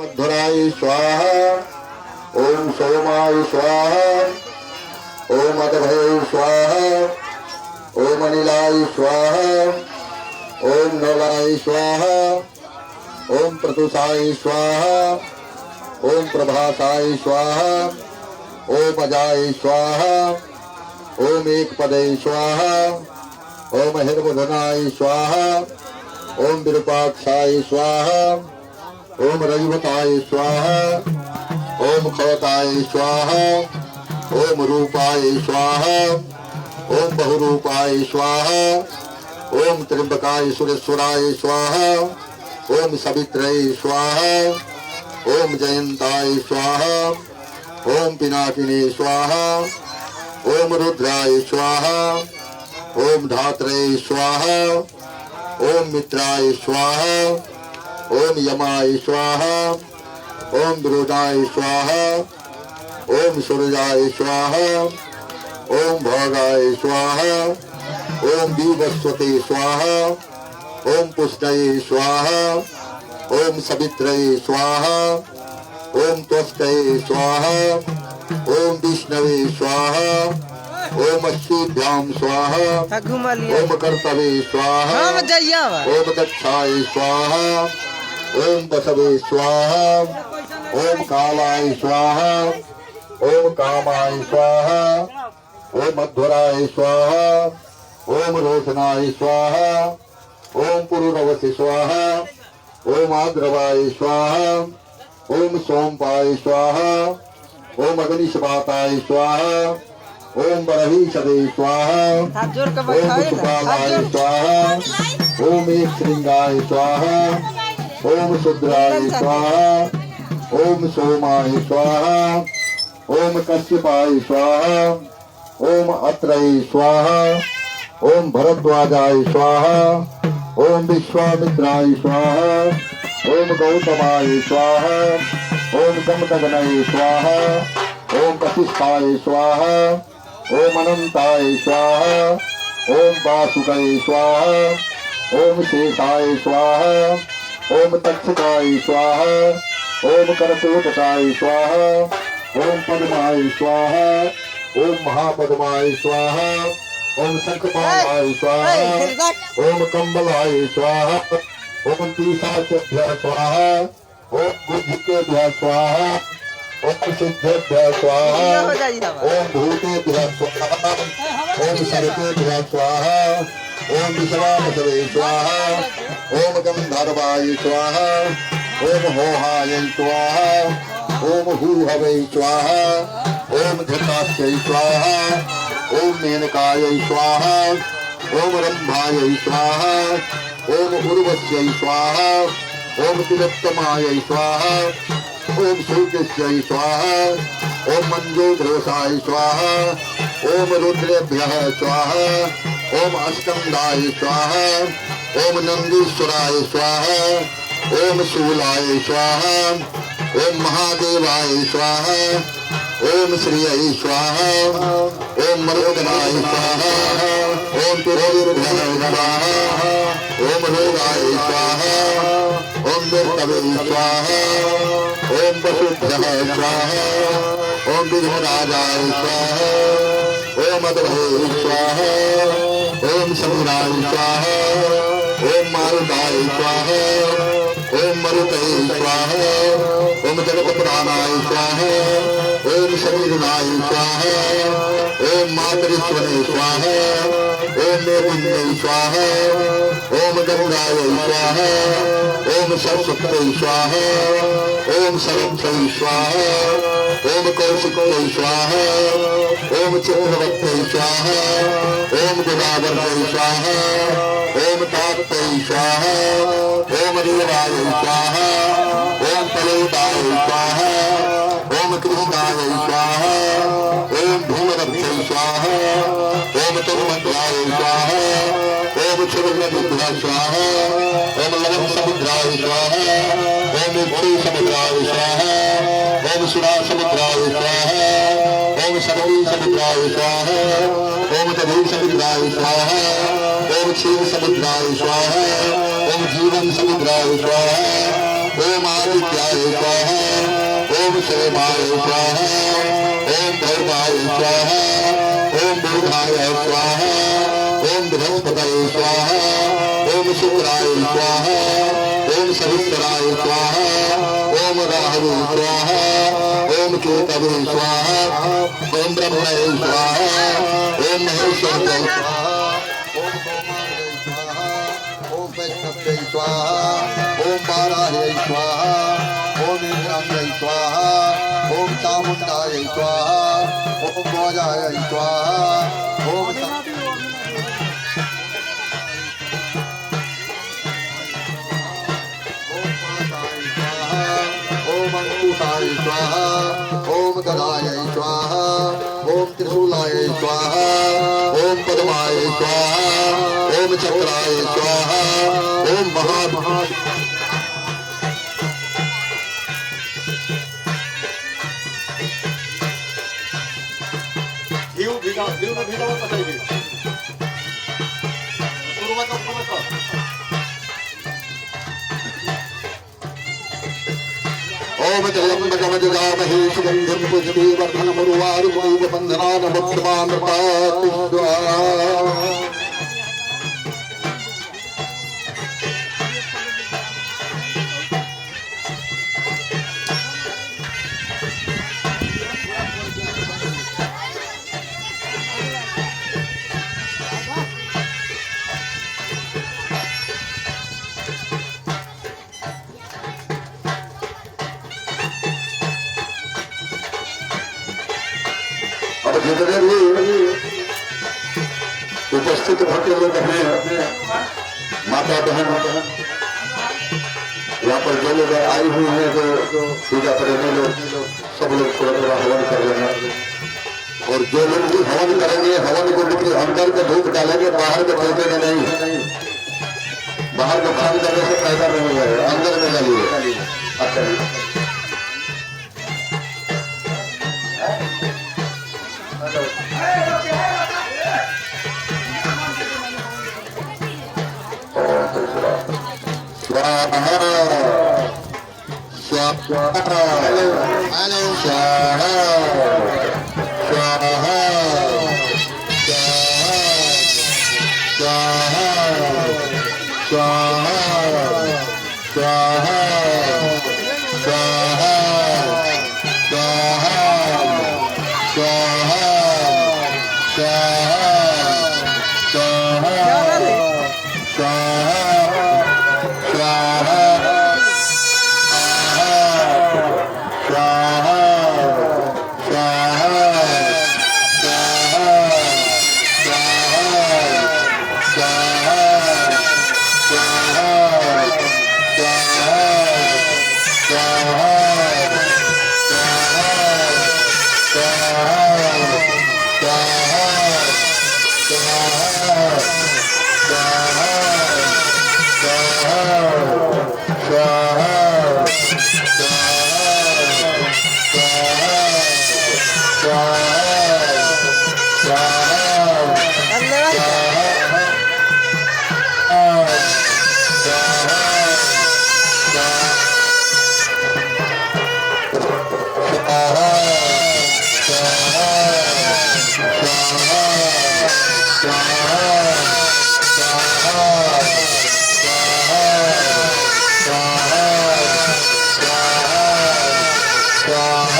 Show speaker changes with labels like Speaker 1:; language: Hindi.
Speaker 1: मधुराय स्वाहा। ओम सोमाय स्वाहा। ओम अदभय स्वाहा। ओम अनिलाय स्वाहा। ओम नलाय स्वाहा। ओम प्रतुषाय स्वाहा। ओम प्रभासाय स्वाहा। ओम अजाय स्वाहा। ओम एकपदे स्वाहा। ओम हिरवधनाय स्वाहा। ओम विरूपाक्षाय स्वाहा। ओम रजवताय स्वाहा। ओम खवताय स्वाहा। ओम रूपाय स्वाहा। ओम बहुरूपाय स्वाहा। ओम त्र्यंबकाय सुरेश्वराय स्वाहा। ओम सवित्रय स्वाहा। ओम जयंताय स्वाहा। ओम पिनाकिने स्वाहा। ओम रुद्राय स्वाहा। ओम धात्रे स्वाहा। ओम मित्राय स्वाहा। ओम यमाय स्वाहा। ओम द्रोणाय स्वाहा। ओम सूर्याय स्वाहा। ओम भोगाय स्वाहा। ओम दीवस्वते स्वाहा। ओम पुष्टये स्वाहा। ओम सवित्रये स्वाहा। ओम त्वष्टये स्वाहा। ओम विष्णवे स्वाहा। ओम अश्विभ्याम स्वाहा। ओम कर्तवे स्वाहा। ओम दक्षाय स्वाहा। ओम बसवे स्वाहा। ओम कालाय स्वाहा। ओम कामाय स्वाहा। ओम मध्वराय स्वाहा। ओम रोशनाय स्वाहा। ओम पुरुरवसे स्वाहा। ओम आद्रवाय स्वाहा। ओम सोमपाय स्वाहा। ओम अग्निशपाताय स्वाहा। ओम बरहीषदे स्वाहा। ओम सुपालाय स्वाहा। ओम एक श्रृंगाय स्वाहा। ओम शुद्राय स्वाहा। ओम सोमाय स्वाहा। ओम कश्यपाय स्वाहा। ओम अत्रये स्वाहा। ओम भरद्वाजाय स्वाहा। ओम विश्वामित्राय स्वाहा। ओम गौतमाय स्वाहा। ओम गमदगनये स्वाहा। ओम वसिष्ठाय स्वाहा। ओम अनंताय स्वाहा। ओम वासुकये स्वाहा। ओम शेषाय स्वाहा। ओम तक्षकाय स्वाहा। ओम करतोटकाय स्वाहा। ओम पद्माय स्वाहा। ओम महापद्माय स्वाहा। ओम शंखपालाय स्वाहा। ओम कंबलाय स्वाहा। ओम तीसाचभ्यः स्वाहा। ओम बुद्धिकेभ्यः स्वाहा। ओम सिद्धेभ्यः स्वाहा। ओम भूतेभ्यः स्वाहा। ओम सर्पेभ्यः स्वाहा। ओम विश्वावसवे स्वाहा। ओम गंधर्वाय स्वाहा। ओम होहाय स्वाहा। ओम हूहवे स्वाहा। ओम धृतास्यै स्वाहा। ओम मेनकाय स्वाहा। ओम रंभाय स्वाहा। ओम उर्वश्यै स्वाहा। ओम तिलोत्तमाय स्वाहा। ओम सूर्यस्यै स्वाहा। ओम मंजूघोषाय स्वाहा। ओम रुद्रेभ्यः स्वाहा। ओम अस्कंदाय स्वाहा। ओम नंदीश्वराय स्वाहा। ओम शूलाय स्वाहा। ओम महादेवाय स्वाहा। ओम श्रियै स्वाहा। ओम मरुदनाय स्वाहा। ओम तिरोधनाय स्वाहा। ओम रोगाय स्वाहा। ओम दुर्तवे स्वाहा। ओम वसुभ्यः स्वाहा। ओम विघ्नराजाय स्वाहा। ओम अद्भये स्वाहा। ओम समुराय स्वाहा। ओम मारुताय स्वाहा। ओम मरुतये स्वाहा। ओम जगत्प्राणाय स्वाहा। ओम शरीरनाय स्वाहा। ओम मातरीश्वरे स्वाहा। ओम मेरुन्ने स्वाहा। ओम गंगाय स्वाहा। ओम सरस्वत्यै स्वाहा। ओम सरस्वत्यै स्वाहा। ओम कौशिक्यै स्वाहा। ओम चक्रवर्त्यै स्वाहा। ओम गुणावर्त्यै स्वाहा। ओम ताप्त्यै स्वाहा। ओम देवाय स्वाहा। ओम तलोदाय स्वाहा। ओम कृष्णाय स्वाहा। ओम भूमरभ्यै स्वाहा। ओम तुर्मध्याय स्वाहा। ओम क्षुरभ्यः स्वाहा। ओम लवणसमुद्राय स्वाहा। ओम क्षीरसमुद्राय स्वाहा। ओम सुरासमुद्राय स्वाहा। ओम सर्वीसमुद्राय स्वाहा। ओम तभीसमुद्राय स्वाहा। ओम क्षीरसमुद्राय स्वाहा। ओम जीवनसमुद्राय स्वाहा। ओम आदित्याय स्वाहा ओम सोमाय स्वाहा ओम भौमाय स्वाहा ओम बुधाय स्वाहा ओम बृहस्पतये स्वाहा ओम शुक्राय स्वाहा ओम सहस्राय स्वाहा ओम राहवे स्वाहा ओम केतवे स्वाहा ओम ब्रह्मणे स्वाहा ओम महेश्वराय स्वाहा ओम सोमाय स्वाहा ओम वैष्णवे स्वाहा ओम वाराह्यै स्वाहा ओम इंद्राय स्वाहा ओम चामुण्डाय स्वाहा ओम ध्वजाय स्वाहा ओम अंकुशाय स्वाहा ओम गदाय स्वाहा ओम त्रिशूलाय स्वाहा ओम पद्माय स्वाहा ओम चक्राय स्वाहा ओम महा ओम त्र्यंबकमजगामहे सुगंधिं पुष्टिवर्धनमुर्वारुकैकबन्धनानमुत्तमामृतात् अब जितने भी उपस्थित भक्त लोग हैं, माता बहन, यहाँ पर जो लोग आई हुई हैं, जो पूजा प्रेमी लोग, सब लोग थोड़ा हवन कर रहे हैं। और जो लोग भी हवन करेंगे, हवन को बिल्कुल अंदर के धूप डालेंगे, बाहर के फेंकेंगे नहीं। बाहर के खान करने से फायदा नहीं है, अंदर में डालिए। अच्छा स्वाहा स्वाहा हेलो स्वाहा स्वाहा स्वाहा स्वाहा स्वाहा स्वाहा स्वाहा स्वाहा स्वाहा